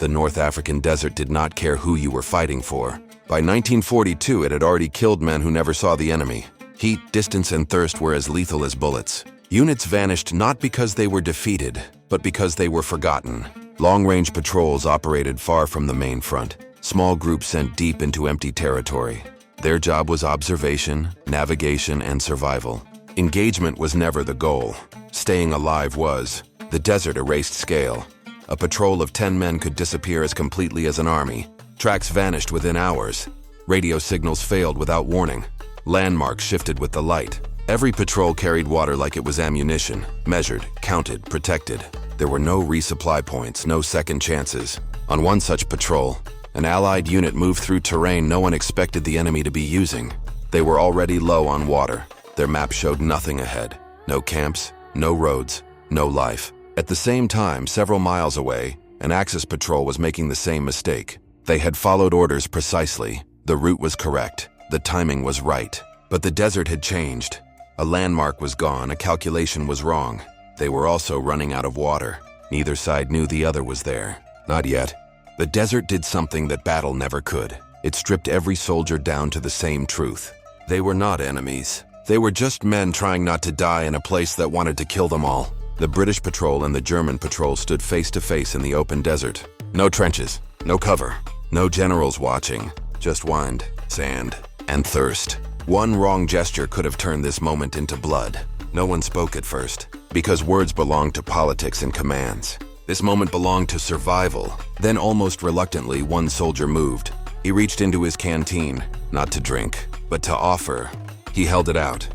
The North African desert did not care who you were fighting for. By 1942, it had already killed men who never saw the enemy. Heat, distance, and thirst were as lethal as bullets. Units vanished not because they were defeated, but because they were forgotten. Long-range patrols operated far from the main front. Small groups sent deep into empty territory. Their job was observation, navigation, and survival. Engagement was never the goal. Staying alive was. The desert erased scale. A patrol of 10 men could disappear as completely as an army. Tracks vanished within hours. Radio signals failed without warning. Landmarks shifted with the light. Every patrol carried water like it was ammunition, measured, counted, protected. There were no resupply points, no second chances. On one such patrol, an Allied unit moved through terrain no one expected the enemy to be using. They were already low on water. Their map showed nothing ahead. No camps, no roads, no life. At the same time, several miles away, an Axis patrol was making the same mistake. They had followed orders precisely. The route was correct. The timing was right. But the desert had changed. A landmark was gone, a calculation was wrong. They were also running out of water. Neither side knew the other was there. Not yet. The desert did something that battle never could. It stripped every soldier down to the same truth. They were not enemies. They were just men trying not to die in a place that wanted to kill them all. The British patrol and the German patrol stood face to face in the open desert. No trenches, no cover, no generals watching, just wind, sand, and thirst. One wrong gesture could have turned this moment into blood. No one spoke at first, because words belong to politics and commands. This moment belonged to survival. Then almost reluctantly, one soldier moved. He reached into his canteen, not to drink, but to offer. He held it out,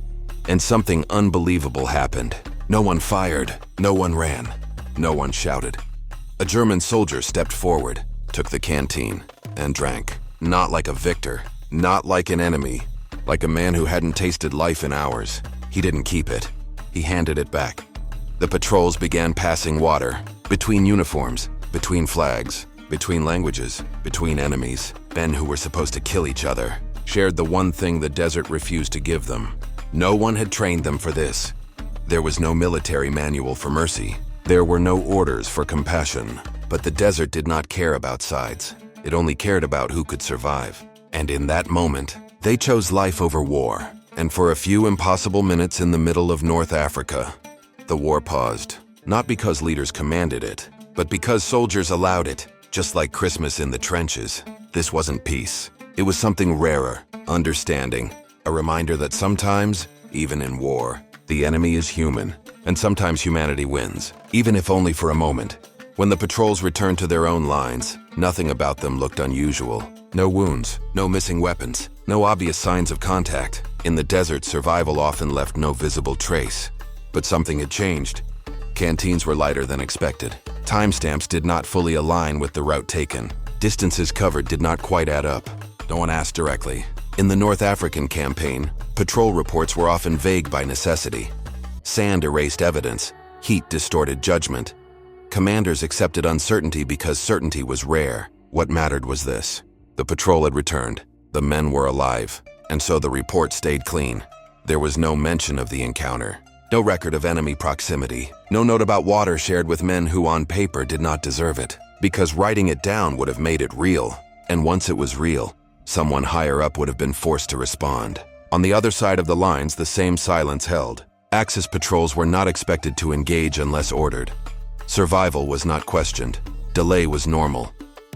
and something unbelievable happened. No one fired, no one ran, no one shouted. A German soldier stepped forward, took the canteen, and drank. Not like a victor, not like an enemy, like a man who hadn't tasted life in hours. He didn't keep it. He handed it back. The patrols began passing water, between uniforms, between flags, between languages, between enemies. Men who were supposed to kill each other shared the one thing the desert refused to give them. No one had trained them for this. There was no military manual for mercy. There were no orders for compassion. But the desert did not care about sides. It only cared about who could survive. And in that moment, they chose life over war. And for a few impossible minutes in the middle of North Africa, the war paused. Not because leaders commanded it, but because soldiers allowed it. Just like Christmas in the trenches, this wasn't peace. It was something rarer, understanding. A reminder that sometimes, even in war, the enemy is human, and sometimes humanity wins, even if only for a moment. When the patrols returned to their own lines, nothing about them looked unusual. No wounds, no missing weapons, no obvious signs of contact. In the desert, survival often left no visible trace. But something had changed. Canteens were lighter than expected. Timestamps did not fully align with the route taken. Distances covered did not quite add up. No one asked directly. In the North African campaign, patrol reports were often vague by necessity. Sand erased evidence. Heat distorted judgment. Commanders accepted uncertainty because certainty was rare. What mattered was this. The patrol had returned. The men were alive. And so the report stayed clean. There was no mention of the encounter. No record of enemy proximity. No note about water shared with men who on paper did not deserve it. Because writing it down would have made it real. And once it was real, someone higher up would have been forced to respond. On the other side of the lines, the same silence held. Axis patrols were not expected to engage unless ordered. Survival was not questioned. Delay was normal.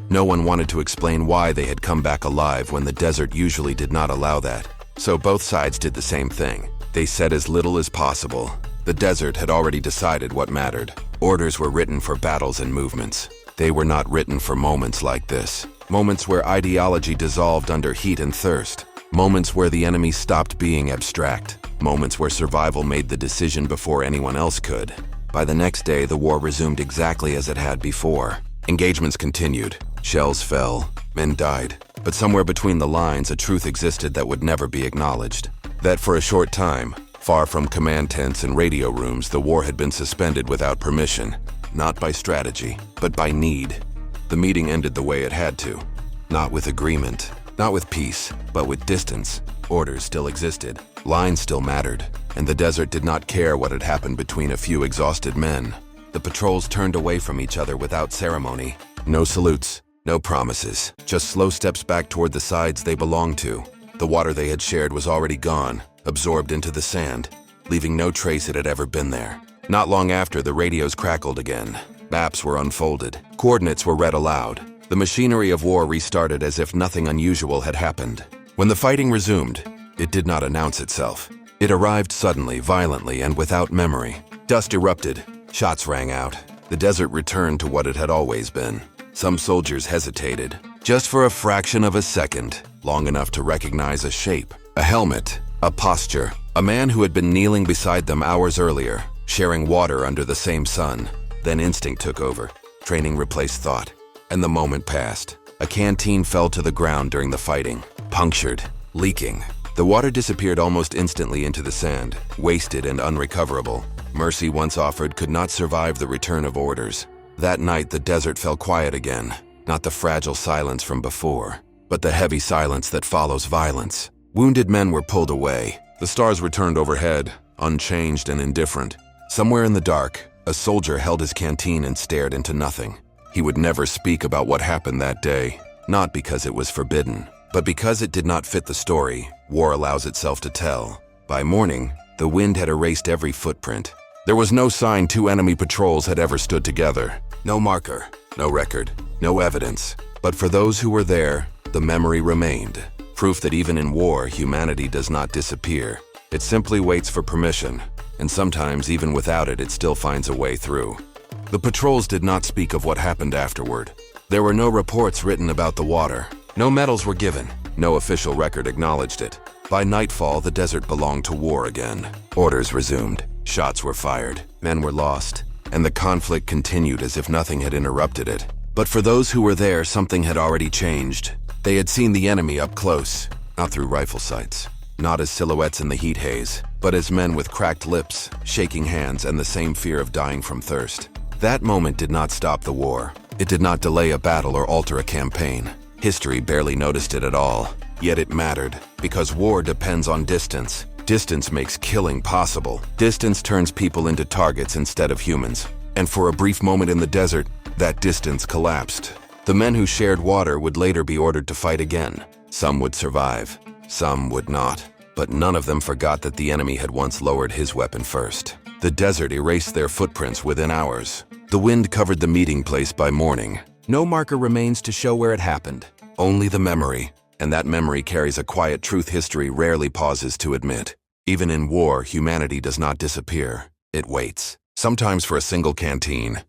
No one wanted to explain why they had come back alive when the desert usually did not allow that. So both sides did the same thing. They said as little as possible. The desert had already decided what mattered. Orders were written for battles and movements. They were not written for moments like this. Moments where ideology dissolved under heat and thirst. Moments where the enemy stopped being abstract. Moments where survival made the decision before anyone else could. By the next day, the war resumed exactly as it had before. Engagements continued. Shells fell. Men died. But somewhere between the lines, a truth existed that would never be acknowledged. That for a short time, far from command tents and radio rooms, the war had been suspended without permission. Not by strategy, but by need. The meeting ended the way it had to. Not with agreement, not with peace, but with distance. Orders still existed. Lines still mattered. And the desert did not care what had happened between a few exhausted men. The patrols turned away from each other without ceremony. No salutes, no promises, just slow steps back toward the sides they belonged to. The water they had shared was already gone, absorbed into the sand, leaving no trace it had ever been there. Not long after, the radios crackled again. Maps were unfolded. Coordinates were read aloud. The machinery of war restarted as if nothing unusual had happened. When the fighting resumed, it did not announce itself. It arrived suddenly, violently, and without memory. Dust erupted. Shots rang out. The desert returned to what it had always been. Some soldiers hesitated, just for a fraction of a second, long enough to recognize a shape, a helmet, a posture, a man who had been kneeling beside them hours earlier, sharing water under the same sun. Then instinct took over. Training replaced thought. And the moment passed. A canteen fell to the ground during the fighting, punctured, leaking. The water disappeared almost instantly into the sand, wasted and unrecoverable. Mercy once offered could not survive the return of orders. That night, the desert fell quiet again. Not the fragile silence from before, but the heavy silence that follows violence. Wounded men were pulled away. The stars returned overhead, unchanged and indifferent. Somewhere in the dark, a soldier held his canteen and stared into nothing. He would never speak about what happened that day, not because it was forbidden, but because it did not fit the story war allows itself to tell. By morning, the wind had erased every footprint. There was no sign two enemy patrols had ever stood together. No marker, no record, no evidence. But for those who were there, the memory remained. Proof that even in war, humanity does not disappear. It simply waits for permission, and sometimes even without it, it still finds a way through. The patrols did not speak of what happened afterward. There were no reports written about the water. No medals were given. No official record acknowledged it. By nightfall, the desert belonged to war again. Orders resumed. Shots were fired. Men were lost. And the conflict continued as if nothing had interrupted it. But for those who were there, something had already changed. They had seen the enemy up close, not through rifle sights, not as silhouettes in the heat haze, but as men with cracked lips, shaking hands, and the same fear of dying from thirst. That moment did not stop the war. It did not delay a battle or alter a campaign. History barely noticed it at all. Yet it mattered, because war depends on distance. Distance makes killing possible. Distance turns people into targets instead of humans. And for a brief moment in the desert, that distance collapsed. The men who shared water would later be ordered to fight again. Some would survive, some would not. But none of them forgot that the enemy had once lowered his weapon first. The desert erased their footprints within hours. The wind covered the meeting place by morning. No marker remains to show where it happened. Only the memory. And that memory carries a quiet truth history rarely pauses to admit. Even in war, humanity does not disappear. It waits. Sometimes for a single canteen,